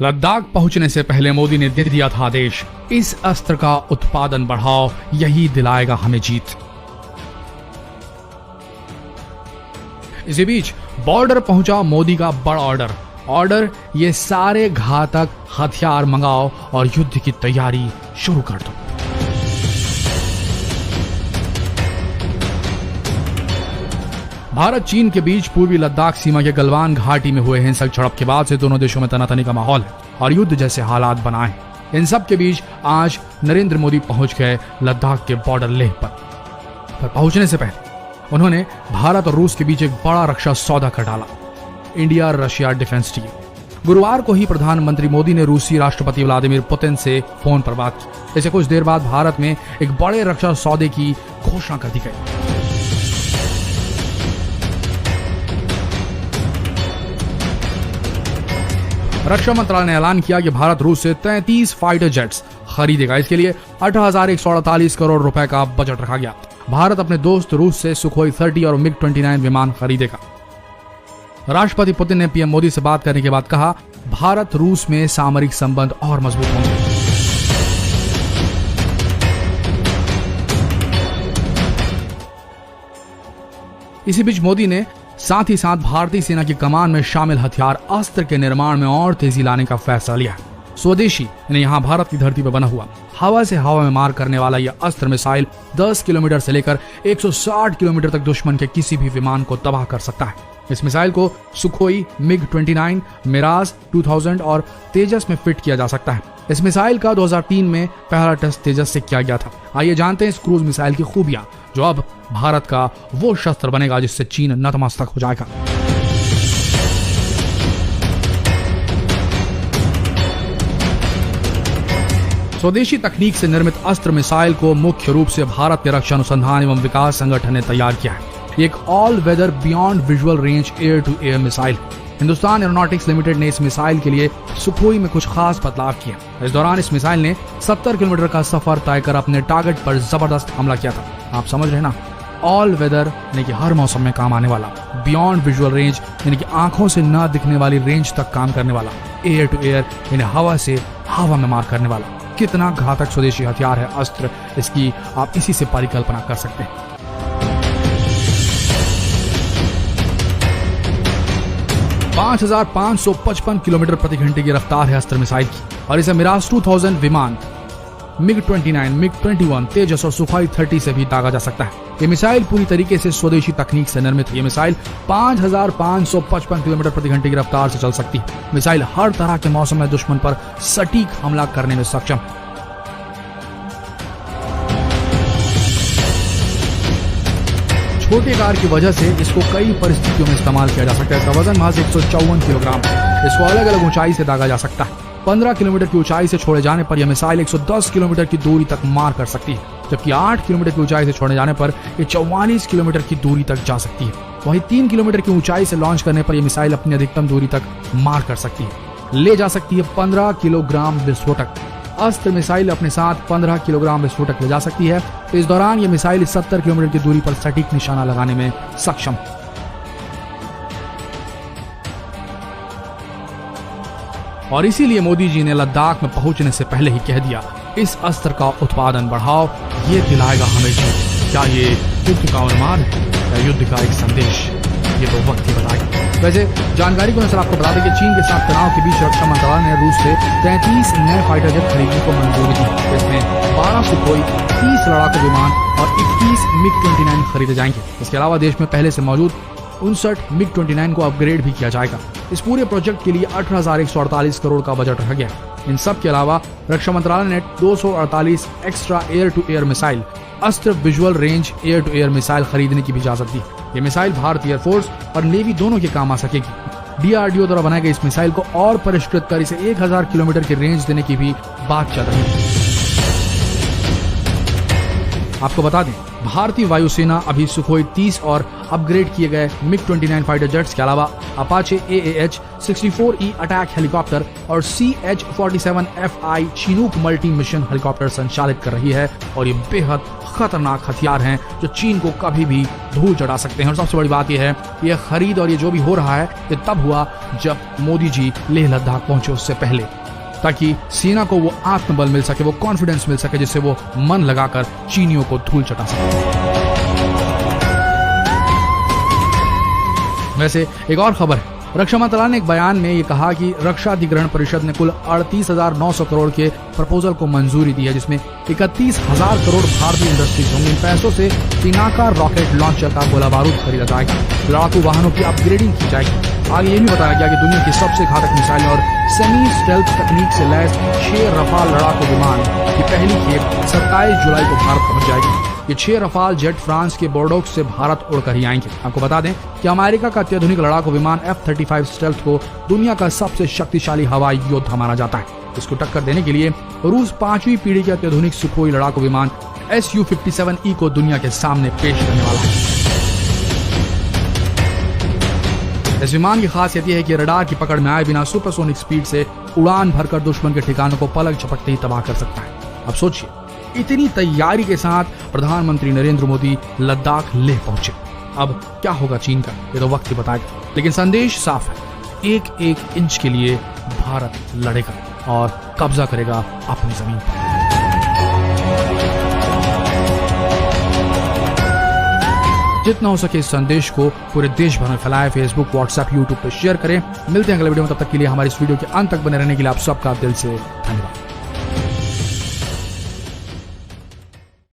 लद्दाख पहुंचने से पहले मोदी ने दे दिया था आदेश, इस अस्त्र का उत्पादन बढ़ाओ, यही दिलाएगा हमें जीत। इसी बीच बॉर्डर पहुंचा मोदी का बड़ा ऑर्डर, ये सारे घातक हथियार मंगाओ और युद्ध की तैयारी शुरू कर दो। भारत चीन के बीच पूर्वी लद्दाख सीमा के गलवान घाटी में हुए हिंसक झड़प के बाद से दोनों देशों में तनातनी का माहौल है और युद्ध जैसे हालात बनाए। इन सब के बीच आज नरेंद्र मोदी पहुंच गए लद्दाख के बॉर्डर लेह पर पहुंचने से पहले उन्होंने भारत और रूस के बीच एक बड़ा रक्षा सौदा कर डाला, इंडिया रशिया डिफेंस डील। गुरुवार को ही प्रधानमंत्री मोदी ने रूसी राष्ट्रपति व्लादिमीर पुतिन से फोन पर बात की। इससे कुछ देर बाद भारत में एक बड़े रक्षा सौदे की घोषणा कर दी गई। रक्षा मंत्रालय ने ऐलान किया कि भारत रूस से 33 फाइटर जेट्स खरीदेगा। इसके लिए 8,148 करोड़ रुपए का बजट रखा गया। भारत अपने दोस्त रूस से सुखोई 30 और मिग-29 विमान खरीदेगा। राष्ट्रपति पुतिन ने पीएम मोदी से बात करने के बाद कहा, भारत रूस में सामरिक संबंध और मजबूत होंगे। इसी बीच मोदी ने साथ ही साथ भारतीय सेना की कमान में शामिल हथियार अस्त्र के निर्माण में और तेजी लाने का फैसला लिया। स्वदेशी यानी यहाँ भारत की धरती पर बना हुआ हवा से हवा में मार करने वाला यह अस्त्र मिसाइल 10 किलोमीटर से लेकर 160 किलोमीटर तक दुश्मन के किसी भी विमान को तबाह कर सकता है। इस मिसाइल को सुखोई, मिग-29, मिराज 2000 और तेजस में फिट किया जा सकता है। इस मिसाइल का 2003 में पहला टेस्ट तेजस से किया गया था। आइए जानते हैं इस क्रूज मिसाइल की खूबियां, जो अब भारत का वो शस्त्र बनेगा जिससे चीन नतमस्तक हो जाएगा। स्वदेशी तकनीक से निर्मित अस्त्र मिसाइल को मुख्य रूप से भारत के रक्षा अनुसंधान एवं विकास संगठन ने तैयार किया है। एक all weather beyond visual range air to air missile. Hindustan Aeronautics Limited ने इस मिसाइल के लिए सुखोई में कुछ खास बदलाव किए। इस दौरान इस मिसाइल ने 70 किलोमीटर का सफर तय कर अपने टारगेट पर जबरदस्त हमला किया था। आप समझ रहे ना, ऑल वेदर यानी कि हर मौसम में काम आने वाला, बियॉन्ड विजुअल रेंज यानी कि आंखों से न दिखने वाली रेंज तक काम करने वाला, एयर टू एयर यानी हवा से हवा में मार करने वाला। कितना घातक स्वदेशी हथियार है अस्त्र, इसकी आप इसी से परिकल्पना कर सकते हैं। पांच 5,555 किलोमीटर प्रति घंटे की रफ्तार है अस्त्र मिसाइल की और इसे मिराज 2000 विमान, मिग-29, मिग-21, तेजस और सुखोई 30 से भी दागा जा सकता है। ये मिसाइल पूरी तरीके से स्वदेशी तकनीक से निर्मित है। ये मिसाइल 5,555 किलोमीटर प्रति घंटे की रफ्तार से चल सकती है। मिसाइल हर तरह के मौसम में दुश्मन पर सटीक हमला करने में सक्षम। छोटे कार की वजह से इसको कई परिस्थितियों में इस्तेमाल किया जा सकता है। इसका वजन महज 154 किलोग्राम। इसको अलग अलग ऊंचाई से दागा जा सकता है। 15 किलोमीटर की ऊंचाई से छोड़े जाने पर यह मिसाइल 110 किलोमीटर की दूरी तक मार कर सकती है, जबकि 8 किलोमीटर की ऊंचाई से छोड़े जाने पर यह 44 किलोमीटर की दूरी तक जा सकती है। वहीं 3 किलोमीटर की ऊंचाई से लॉन्च करने पर यह मिसाइल अपनी अधिकतम दूरी तक मार कर सकती है। ले जा सकती है 15 किलोग्राम विस्फोटक। अस्त्र मिसाइल अपने साथ 15 किलोग्राम विस्फोटक ले जा सकती है। इस दौरान यह मिसाइल 70 किलोमीटर की दूरी पर सटीक निशाना लगाने में सक्षम। और इसीलिए मोदी जी ने लद्दाख में पहुंचने से पहले ही कह दिया, इस अस्त्र का उत्पादन बढ़ाओ, ये दिलाएगा हमें जीत। क्या ये युद्ध का उन्माद है या युद्ध का एक संदेश, ये तो वक्त ही बताएगा। वैसे जानकारी को अनुसार आपको बता दें कि चीन के साथ तनाव के बीच रक्षा मंत्रालय ने रूस से 33 नए फाइटर जेट खरीदने को मंजूरी दी। इसमें 12 सुखोई, 30 लड़ाकू विमान और 21 मिग-29 खरीदे जाएंगे। इसके अलावा देश में पहले से मौजूद 59 मिग-29 को अपग्रेड भी किया जाएगा। इस पूरे प्रोजेक्ट के लिए 18,148 करोड़ का बजट रखा गया। इन सब के अलावा रक्षा मंत्रालय ने 248 extra air to air missile, Astra visual range air to air missile खरीदने की भी इजाजत दी। ये मिसाइल भारतीय एयरफोर्स और नेवी दोनों के काम आ सकेगी। डीआरडीओ द्वारा बनाए गए इस मिसाइल को और परिष्कृत कर इसे 1000 किलोमीटर की रेंज देने की भी बात चल रही है। आपको बता दें, भारतीय वायुसेना अभी सुखोई 30 और अपग्रेड किए गए MiG-29 फाइटर जेट्स के अलावा अपाचे AAH-64E अटैक हेलीकॉप्टर और CH-47FI Chinook multi mission helicopter संचालित कर रही है और ये बेहद खतरनाक हथियार हैं जो चीन को कभी भी धूल चढ़ा सकते हैं। और सबसे बड़ी बात यह है कि यह खरीद और ये जो भी हो रहा है ये तब हुआ जब मोदी जी लेह लद्दाख पहुंचे उससे पहले, ताकि सेना को वो आत्मबल मिल सके, वो कॉन्फिडेंस मिल सके जिससे वो मन लगाकर चीनियों को धूल चटा सके। वैसे एक और खबर है, रक्षा मंत्रालय ने एक बयान में ये कहा कि रक्षा अधिग्रहण परिषद ने कुल 38,900 करोड़ के प्रपोजल को मंजूरी दी है, जिसमें 31,000 करोड़ भारतीय इंडस्ट्रीज होंगे। इन पैसों से पिनाका रॉकेट लॉन्चर का गोला बारूद खरीदा जाएगा, लड़ाकू वाहनों की अपग्रेडिंग की जाएगी। आगे ये भी बताया गया कि दुनिया की सबसे घातक मिसाइल और सेमी स्टेल्थ तकनीक से लैस 6 रफाल लड़ाकू विमान की पहली खेप 27 जुलाई को भारत पहुंच जाएगी। ये 6 रफाल जेट फ्रांस के बोर्डोक्स से भारत उड़कर ही आएंगे। आपको बता दें कि अमेरिका का अत्याधुनिक लड़ाकू विमान F-35 स्टेल्थ को दुनिया का सबसे शक्तिशाली हवाई योद्धा माना जाता है। इसको टक्कर देने के लिए रूस 5वीं पीढ़ी के अत्याधुनिक सुखोई लड़ाकू विमान Su-57E को दुनिया के सामने पेश करने वाला है। इस विमान की खासियत यह है कि रडार की पकड़ में आए बिना सुपरसोनिक स्पीड से उड़ान भरकर दुश्मन के ठिकानों को पलक झपकते ही तबाह कर सकता है। अब सोचिए, इतनी तैयारी के साथ प्रधानमंत्री नरेंद्र मोदी लद्दाख लेह पहुंचे। अब क्या होगा चीन का, ये तो वक्त ही बताएगा, लेकिन संदेश साफ है, एक एक इंच के लिए भारत लड़ेगा और कब्जा करेगा अपनी जमीन पर। जितना हो सके इस संदेश को पूरे देश भर में फैलाएं, फेसबुक, व्हाट्सएप, यूट्यूब पर शेयर करें। मिलते हैं अगले वीडियो में, तब तक के लिए हमारी इस वीडियो के अंत तक बने रहने के लिए आप सबका दिल से धन्यवाद।